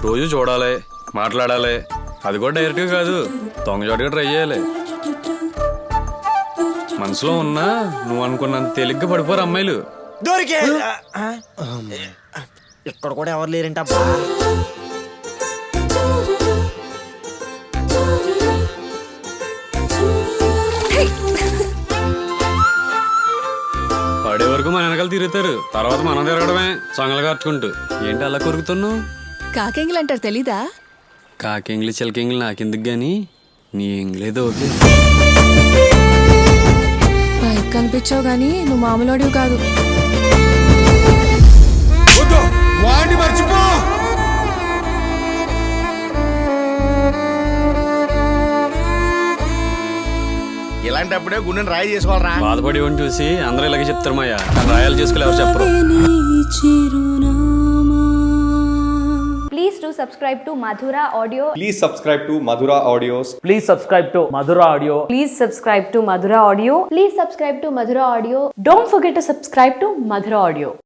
రోజు చూడాలి, మాట్లాడాలి. అది కూడా డైరెక్ట్గా కాదు, దొంగజాటుగా ట్రై చేయాలి. మనసులో ఉన్నా నువ్వు అనుకున్నంత తేలిగ్గా పడిపోరు అమ్మాయిలు. దొరికే ఇక్కడ కూడా ఎవరు లేరంటబ్బా. పడే వరకు మన వెనకాల తిరుగుతారు, తర్వాత మనం తిరగడమే సొంగలు కార్చుకుంటూ. ఏంటి అలా కొరుకుతున్నావు? కాకెంగిల్ అంటారు తెలీదా? కాకెంగిలి చిలకెంగిలి నాకెందుకు గాని నీ ఎంగిలేదో ఓకే. పైకి కనిపించావు గానీ నువ్వు మామూలుడివి కాదు. మర్చిపో. ఇలాంటప్పుడే గుండెని రాయి చేసుకోవాలరా. బాధపడి ఉండి చూసి అందరూ ఇలాగే చెప్తారు మాయా, కానీ రాయాలు చేసుకోలే ఎవరు చెప్పరు. Please do subscribe to Madhura Audio. Please subscribe to Madhura Audios. Please subscribe to Madhura Audio. Please subscribe to Madhura Audio. Please subscribe to Madhura Audio. Don't forget to subscribe to Madhura Audio.